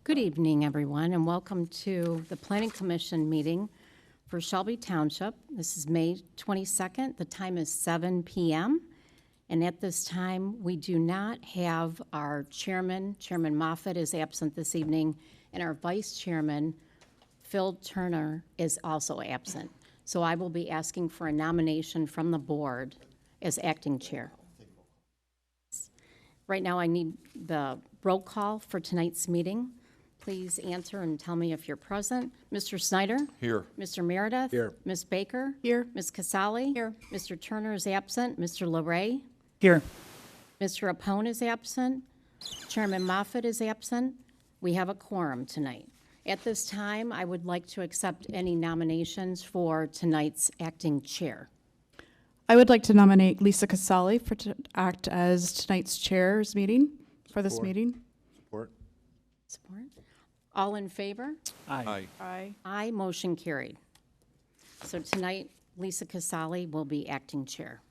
Good evening, everyone, and welcome to the Planning Commission meeting for Shelby Township. This is May 22nd. The time is 7 p.m. And at this time, we do not have our chairman. Chairman Moffitt is absent this evening, and our vice chairman, Phil Turner, is also absent. So I will be asking for a nomination from the board as acting chair. Right now, I need the roll call for tonight's meeting. Please answer and tell me if you're present. Mr. Snyder? Here. Mr. Meredith? Here. Ms. Baker? Here. Ms. Casali? Here. Mr. Turner is absent. Mr. Lore? Here. Mr. Apone is absent. Chairman Moffitt is absent. We have a quorum tonight. At this time, I would like to accept any nominations for tonight's acting chair. I would like to nominate Lisa Casali to act as tonight's chair's meeting for this meeting. Support. Support. All in favor? Aye. Aye. Aye, motion carried. So tonight, Lisa Casali will be acting chair.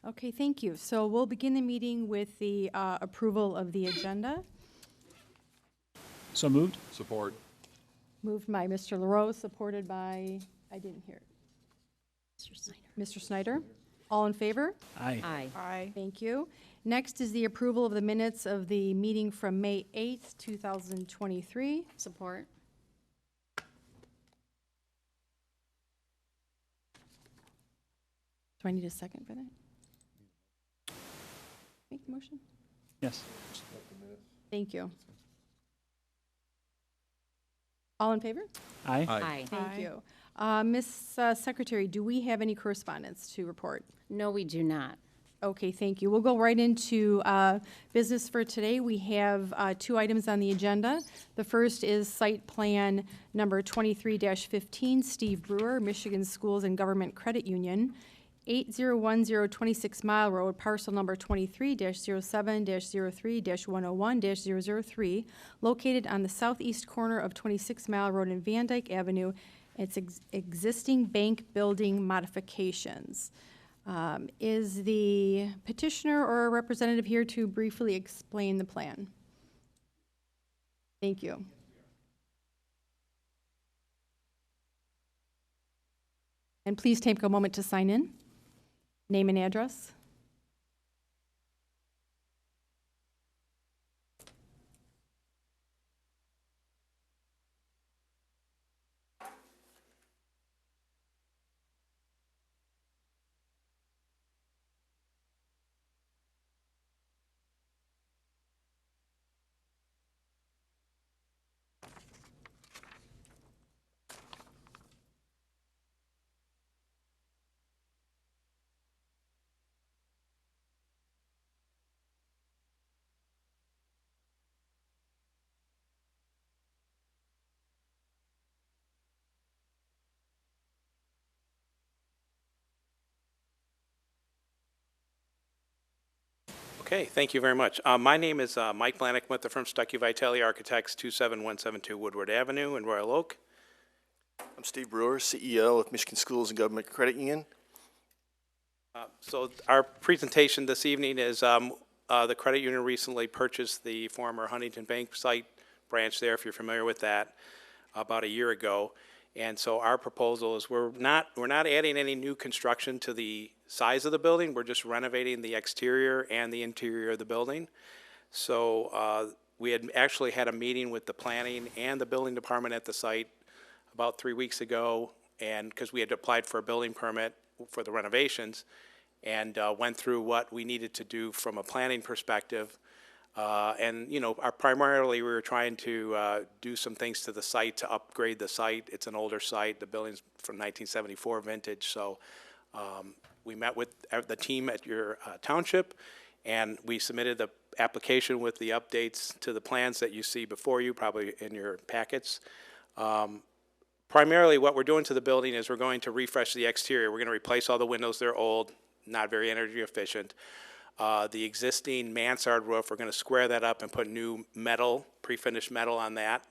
Okay, thank you. So we'll begin the meeting with the approval of the agenda. So moved. Support. Moved by Mr. Leroux, supported by, I didn't hear it, Mr. Snyder. Mr. Snyder. All in favor? Aye. Aye. Aye. Thank you. Next is the approval of the minutes of the meeting from May 8th, 2023. Support. Do I need a second for that? Make the motion? Yes. Thank you. All in favor? Aye. Aye. Thank you. Ms. Secretary, do we have any correspondence to report? No, we do not. Okay, thank you. We'll go right into business for today. We have two items on the agenda. The first is site plan number 23-15, Steve Brewer, Michigan Schools and Government Credit Union, 8010 26 Mile Road, parcel number 23-07-03-101-003, located on the southeast corner of 26 Mile Road and Van Dyke Avenue. It's existing bank building modifications. Is the petitioner or a representative here to briefly explain the plan? Thank you. And please take a moment to sign in. Name and address. Okay, thank you very much. My name is Mike Blanick with the firm Stuckey Vitelli Architects, 27172 Woodward Avenue in Royal Oak. I'm Steve Brewer, CEO of Michigan Schools and Government Credit Union. So our presentation this evening is the credit union recently purchased the former Huntington Bank site branch there, if you're familiar with that, about a year ago. And so our proposal is we're not adding any new construction to the size of the building. We're just renovating the exterior and the interior of the building. So we had actually had a meeting with the planning and the building department at the site about 3 weeks ago, and because we had applied for a building permit for the renovations, and went through what we needed to do from a planning perspective. And, you know, primarily we were trying to do some things to the site to upgrade the site. It's an older site. The building's from 1974 vintage. So we met with the team at your township, and we submitted the application with the updates to the plans that you see before you, probably in your packets. Primarily what we're doing to the building is we're going to refresh the exterior. We're going to replace all the windows. They're old, not very energy efficient. The existing mansard roof, we're going to square that up and put new metal, pre-finished metal on that.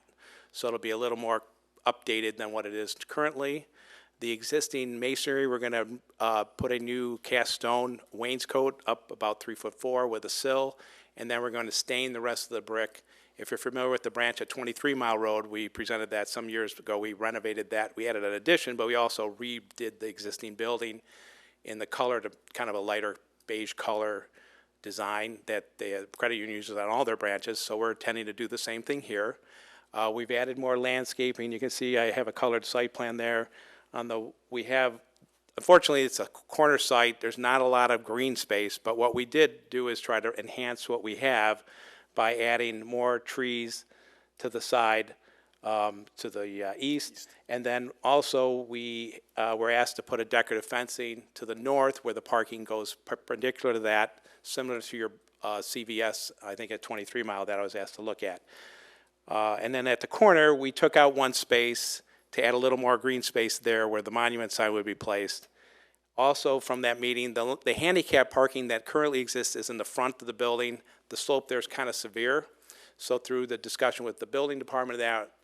So it'll be a little more updated than what it is currently. The existing masonry, we're going to put a new cast stone wainscot up about 3'4" with a sill, and then we're going to stain the rest of the brick If you're familiar with the branch at 23 Mile Road, we presented that some years ago. We renovated that. We added an addition, but we also redid the existing building in the color to kind of a lighter beige color design that the credit union uses on all their branches. So we're intending to do the same thing here. We've added more landscaping. You can see I have a colored site plan there. Unfortunately, it's a corner site. There's not a lot of green space, but what we did do is try to enhance what we have by adding more trees to the side, to the east. And then also we were asked to put a decorative fencing to the north where the parking goes perpendicular to that, similar to your CVS, I think at 23 Mile that I was asked to look at. And then at the corner, we took out one space to add a little more green space there where the monument sign would be placed. Also from that meeting, the handicap parking that currently exists is in the front of the building. The slope there is kind of severe. So through the discussion with the building department,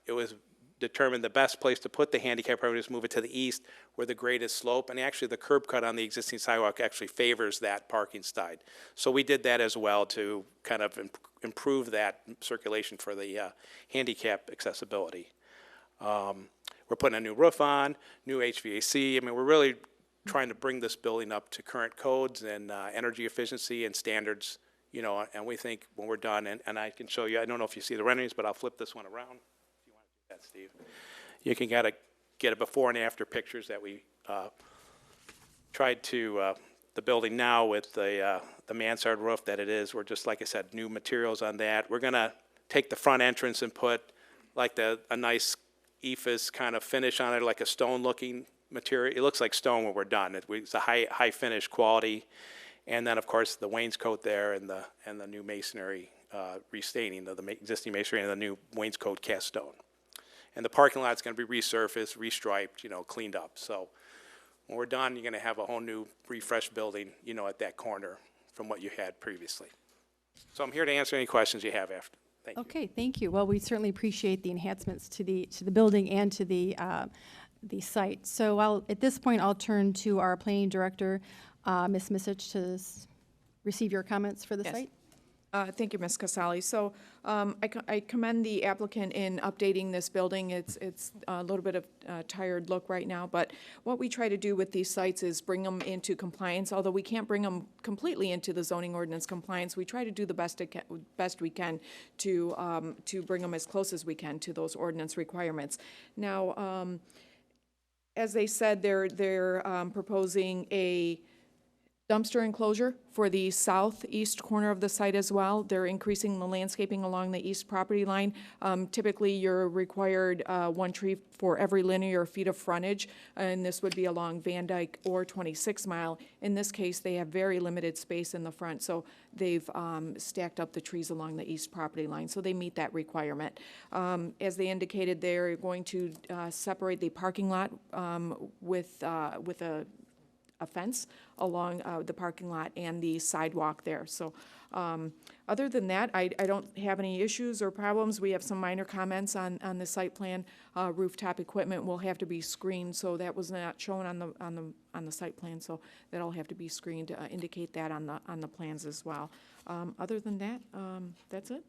it was determined the best place to put the handicap parking is move it to the east where the grade is slope. And actually the curb cut on the existing sidewalk actually favors that parking side. So we did that as well to kind of improve that circulation for the handicap accessibility. We're putting a new roof on, new HVAC. I mean, we're really trying to bring this building up to current codes and energy efficiency and standards, you know, and we think when we're done, and I can show you, I don't know if you see the renderings, but I'll flip this one around. If you want to do that, Steve. You can get a before and after pictures that we tried to, the building now with the mansard roof that it is. We're just, like I said, new materials on that. We're going to take the front entrance and put like a nice ephes kind of finish on it, like a stone-looking material. It looks like stone when we're done. It's a high finish quality, and then of course the wainscot there and the new masonry restaining of the existing masonry and the new wainscot cast stone. And the parking lot's going to be resurfaced, restriped, you know, cleaned up. So when we're done, you're going to have a whole new refreshed building, you know, at that corner from what you had previously. So I'm here to answer any questions you have after. Thank you. Okay, thank you. Well, we certainly appreciate the enhancements to the building and to the site. So at this point, I'll turn to our planning director, Ms. Misich, to receive your comments for the Yes. site. Thank you, Ms. Casali. So I commend the applicant in updating this building. It's a little bit of a tired look right now, but what we try to do with these sites is bring them into compliance. Although we can't bring them completely into the zoning ordinance compliance, we try to do the best we can to bring them as close as we can to those ordinance requirements. Now, as they said, they're proposing a dumpster enclosure for the southeast corner of the site as well. They're increasing the landscaping along the east property line. Typically, you're required one tree for every linear feet of frontage, and this would be along Van Dyke or 26 Mile. In this case, they have very limited space in the front, so they've stacked up the trees along the east property line, so they meet that requirement. As they indicated, they're going to separate the parking lot with a fence along the parking lot and the sidewalk there. So other than that, I don't have any issues or problems. We have some minor comments on the site plan. Rooftop equipment will have to be screened, so that was not shown on the site plan, so that'll have to be screened to indicate that on the plans as well. Other than that, that's it.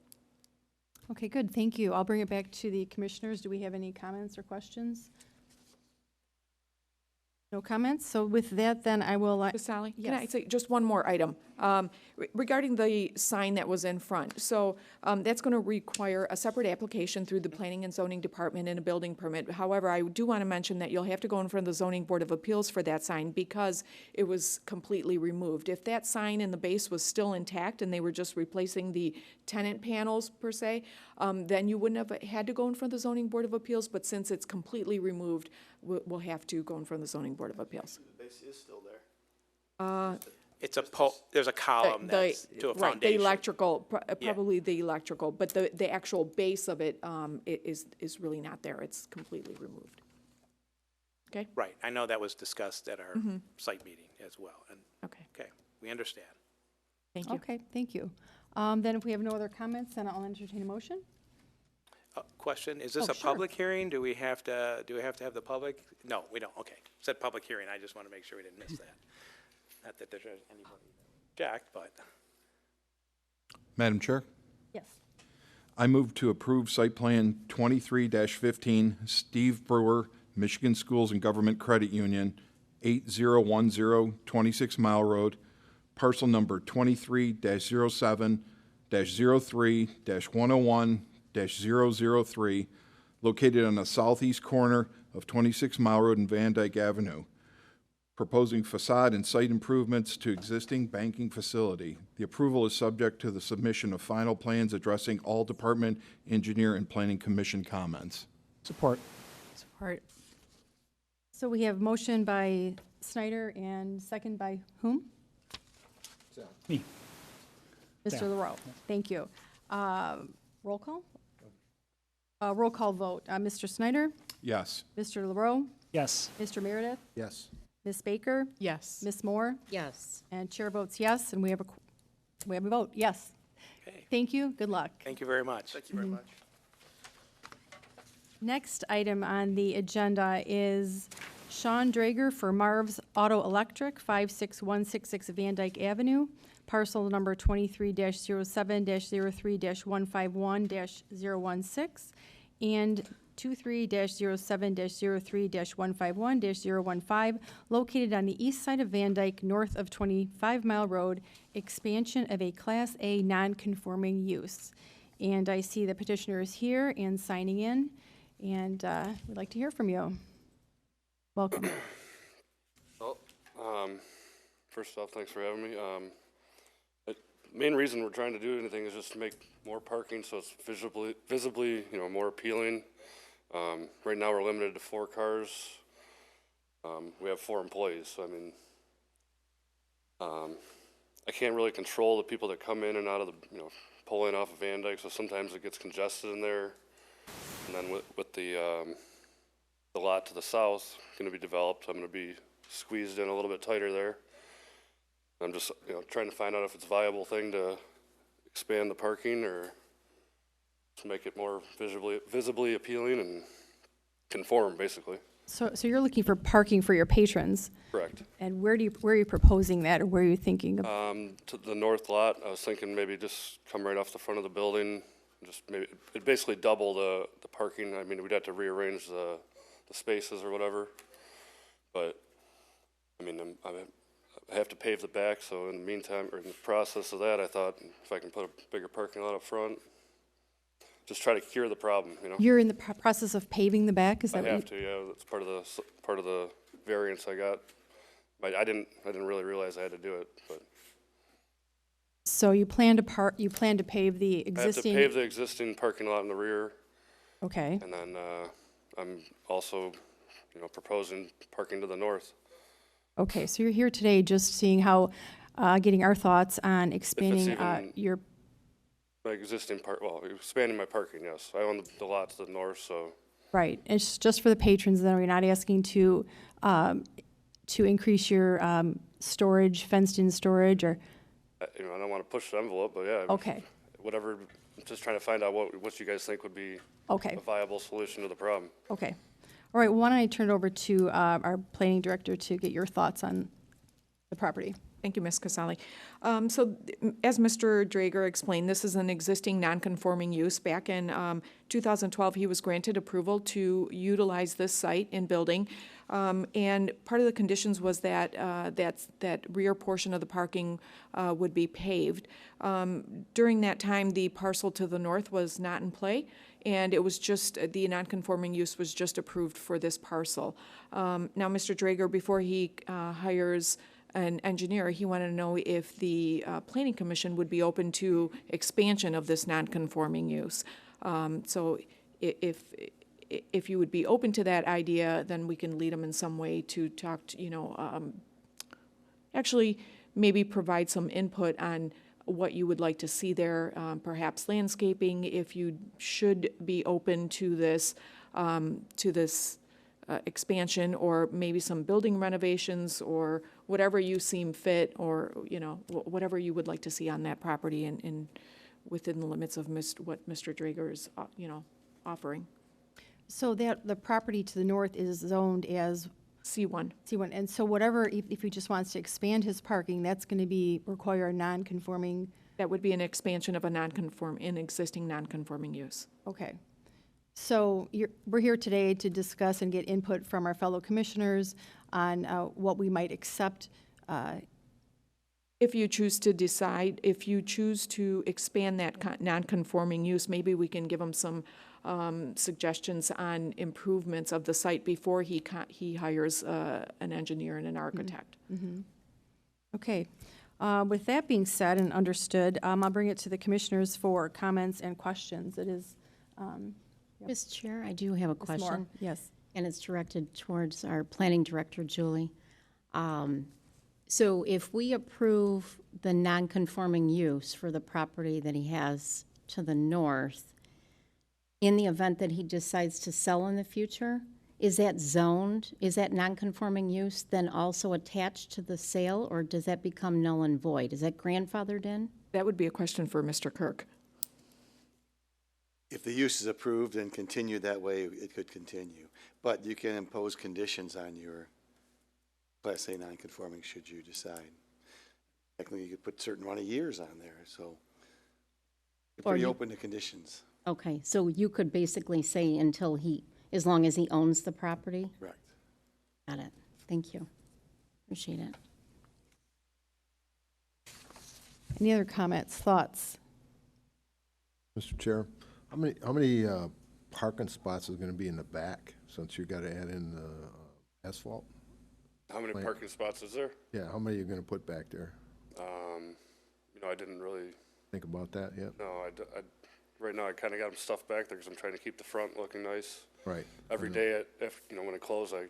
Okay, good, thank you. I'll bring it back to the commissioners. Do we have any comments or questions? No comments? So with that, then I will... Ms. Sally, can I Yes. say just one more item? Regarding the sign that was in front, so that's going to require a separate application through the Planning and Zoning Department and a building permit. However, I do want to mention that you'll have to go in front of the Zoning Board of Appeals for that sign because it was completely removed. If that sign in the base was still intact and they were just replacing the tenant panels per se, then you wouldn't have had to go in front of the Zoning Board of Appeals, but since it's completely removed, we'll have to go in front of the Zoning Board of Appeals. The base is still there. It's there's a column that's to a Right, foundation. the electrical, probably the electrical, but the actual base of it is really not there. It's completely removed. Okay? Right, I know that was discussed at our site meeting as well, and, Okay, okay, we understand. thank you. Okay, thank you. Then if we have no other comments, then I'll entertain a motion. Question, is this Oh, a sure. public hearing? Do we have to have the public? No, we don't, okay. Said public hearing, I just want to make sure we didn't miss that. Not that there's anybody object, but. Madam Chair, Yes. I move to approve site plan 23-15, Steve Brewer, Michigan Schools and Government Credit Union, 8010 26 Mile Road, parcel number 23-07-03-101-003, located on the southeast corner of 26 Mile Road and Van Dyke Avenue, proposing facade and site improvements to existing banking facility. The approval is subject to the submission of final plans addressing all department, engineer, and planning commission comments. Support. Support. So we have motion by Snyder and second by whom? Me. Mr. Yeah. LaRoe. Thank you. Roll call? Roll call vote. Mr. Snyder? Yes. Mr. LaRoe? Yes. Mr. Meredith? Yes. Ms. Baker? Yes. Ms. Moore? Yes. And chair votes yes, and we have a vote, yes. Okay. Thank you, good luck. Thank you very much. Thank you very much. Next item on the agenda is Sean Drager for Marv's Auto Electric, 56166 Van Dyke Avenue, parcel number 23-07-03-151-016, and 23-07-03-151-015, located on the east side of Van Dyke, north of 25 Mile Road, expansion of a Class A non-conforming use. And I see the petitioner is here and signing in, and we'd like to hear from you. Welcome. Well, first off, thanks for having me. The main reason we're trying to do anything is just to make more parking so it's visibly, more appealing. Right now we're limited to 4 cars. We have 4 employees, so I can't really control the people that come in and out of the, pull in off of Van Dyke, so sometimes it gets congested in there. And then with the lot to the south going to be developed, I'm going to be squeezed in a little bit tighter there. I'm just, trying to find out if it's a viable thing to expand the parking or to make it more visibly appealing and conform, basically. So you're looking for parking for your patrons, Correct. and where are you proposing that, or where are you thinking of? To the north lot, I was thinking maybe just come right off the front of the building. Just maybe it'd basically double the parking. We'd have to rearrange the spaces or whatever. But I have to pave the back. So in the meantime, or in the process of that, I thought if I can put a bigger parking lot up front, just try to cure the problem. You're in the process of paving the back. Is I that have to. Yeah, that's part of the variance I got. But I didn't really realize I had to do it. But So you plan to pave the existing? I have to pave the existing parking lot in the rear. Okay. And then I'm also, proposing parking to the north. Okay, so you're here today just seeing how, getting our thoughts on expanding even- your, My existing expanding my parking, yes. I own the lot to the north, so. right. It's just for the patrons, then we're not asking to increase your storage, fenced-in storage, or, I don't want to push the envelope, but yeah. okay, Whatever, I'm just trying to find out what you guys think would be okay, a viable solution to the problem. okay. All right, why don't I turn it over to our planning director to get your thoughts on the property? Thank you, Ms. Casali. As Mr. Drager explained, this is an existing non-conforming use. Back in 2012, he was granted approval to utilize this site and building. And part of the conditions was that that rear portion of the parking would be paved. During that time, the parcel to the north was not in play, and it was just, the non-conforming use was just approved for this parcel. Now, Mr. Drager, before he hires an engineer, he wanted to know if the Planning Commission would be open to expansion of this non-conforming use. So if you would be open to that idea, then we can lead them in some way to talk to, actually maybe provide some input on what you would like to see there, perhaps landscaping, if you should be open to this, expansion, or maybe some building renovations, or whatever you seem fit, or, whatever you would like to see on that property and within the limits of what Mr. Drager is, offering. So that, the property to the north is zoned as C1. C1, and so whatever, if he just wants to expand his parking, that's going to require a non-conforming That would be an expansion of an existing non-conforming use. Okay. So we're here today to discuss and get input from our fellow commissioners on what we might accept. If you choose to decide, if you choose to expand that non-conforming use, maybe we can give them some suggestions on improvements of the site before he hires an engineer and an architect. Okay. With that being said and understood, I'll bring it to the commissioners for comments and questions. It is, Ms. Chair, I do have a Ms. Moore. question, Yes. and it's directed towards our planning director, Julie. So if we approve the non-conforming use for the property that he has to the north, in the event that he decides to sell in the future, is that zoned, is that non-conforming use then also attached to the sale, or does that become null and void? Is that grandfathered in? That would be a question for Mr. Kirk. If the use is approved and continued that way, it could continue. But you can impose conditions on your Class A non-conforming should you decide. Technically, you could put certain amount of years on there, so you're Or pretty you- open to conditions. Okay, so you could basically say until as long as he owns the property? Correct. Got it. Thank you. Appreciate it. Any other comments, thoughts? Mr. Chair, how many parking spots is going to be in the back, since you got to add in asphalt? How many Like- parking spots is there? Yeah, how many are you going to put back there? I didn't really, Think about that yet? no, right now I kind of got them stuffed back there because I'm trying to keep the front looking nice. Right. Every day, when it closes, I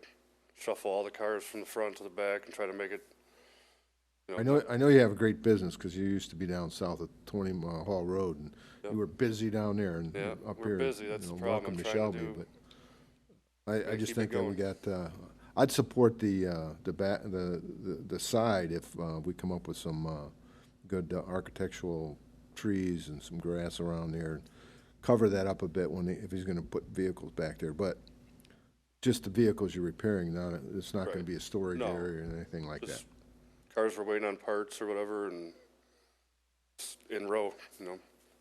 shuffle all the cars from the front to the back and try to make it, I know you have a great business, because you used to be down south of 20 Hall Road, and Yep. you were busy down there, and Yeah, up we're here. busy, that's the problem. Welcome I'm to trying to Shelby, do- but I gotta just keep it think that we going. got, I'd support the side if we come up with some good architectural trees and some grass around there, and cover that up a bit if he's gonna put vehicles back there, but just the vehicles you're repairing, it's not gonna Right. be a storage No. area or anything like that. just cars were waiting on parts or whatever, and it's in row,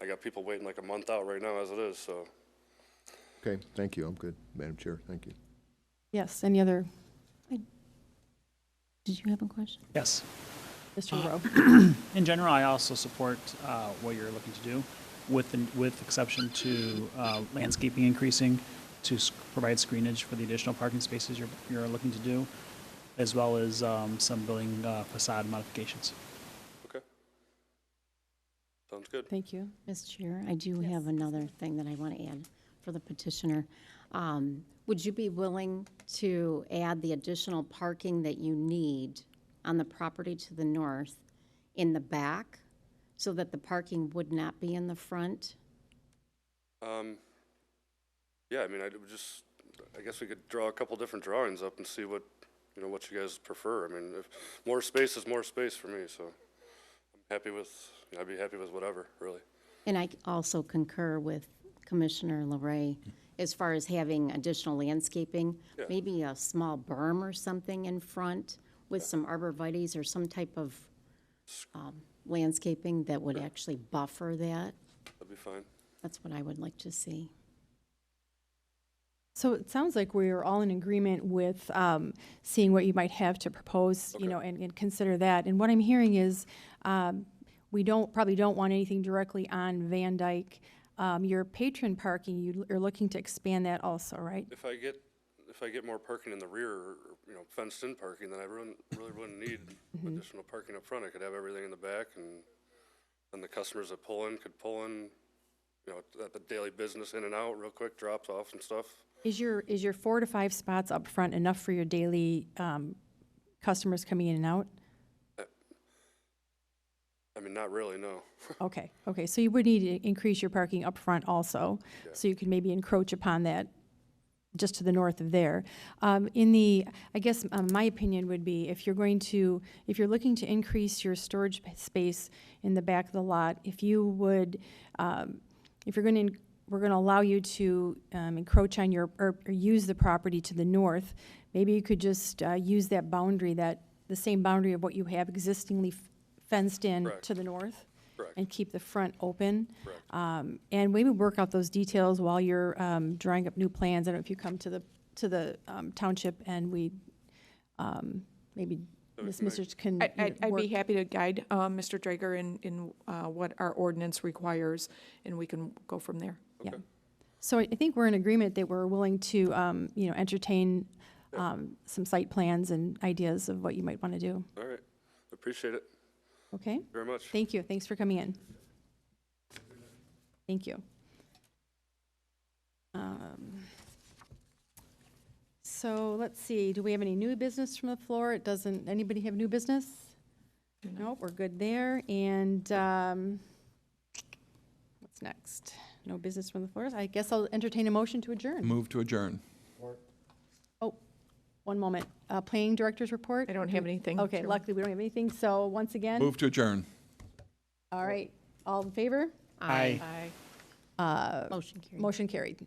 I got people waiting like a month out right now as it is, so. Okay, thank you, I'm good, Madam Chair, thank you. Yes, any other, Did you have a question? Yes. Mr. Rowe? In general, I also support what you're looking to do, with exception to landscaping increasing to provide screenage for the additional parking spaces you're looking to do, as well as some building facade modifications. Okay. Sounds good. Thank you. Ms. Chair, I do have another thing that I want to add for the petitioner. Would you be willing to add the additional parking that you need on the property to the north in the back so that the parking would not be in the front? Yeah, I guess we could draw a couple different drawings up and see what you guys prefer. If more space is more space for me, so I'd be happy with whatever, really. And I also concur with Commissioner Lore as far as having additional landscaping, Yeah. maybe a small berm or something in front with some arborvitaes or some type of landscaping that would actually buffer that. That'd be fine. That's what I would like to see. So it sounds like we're all in agreement with seeing what you might have to propose, Okay. and consider that. And what I'm hearing is we probably don't want anything directly on Van Dyke. Your patron parking, you're looking to expand that also, right? If I get more parking in the rear, or, fenced-in parking, then I really wouldn't need additional parking up front. I could have everything in the back, and then the customers that pull in could pull in, at the daily business in and out real quick, drops off and stuff. Is your 4 to 5 spots up front enough for your daily customers coming in and out? Not really, no. Okay, so you would need to increase your parking up front also, Yeah. so you could maybe encroach upon that just to the north of there. I guess my opinion would be if you're looking to increase your storage space in the back of the lot, we're going to allow you to encroach on or use the property to the north, maybe you could just use that boundary, the same boundary of what you have existingly fenced in Correct. to the north, Correct. and keep the front open. Correct. And maybe work out those details while you're drawing up new plans. I don't know if you come to the township and we, maybe Ms. Misters can. I'd be work- happy to guide Mr. Drager in what our ordinance requires, and we can go from there. Yeah. So I think we're in agreement that we're willing to, entertain some site plans and ideas of what you might want to do. All right. Appreciate it. Okay? Very much. Thank you. Thanks for coming in. Thank you. So let's see, do we have any new business from the floor? Anybody have new business? Nope, we're good there. And what's next? No business from the floor. I guess I'll entertain a motion to adjourn. Move to adjourn. Oh, one moment. Planning director's report? I don't have anything. Okay, Chairman. luckily we don't have anything. So once again, Move to adjourn. all right, all in favor? Aye. Aye. Motion carried. Motion carried.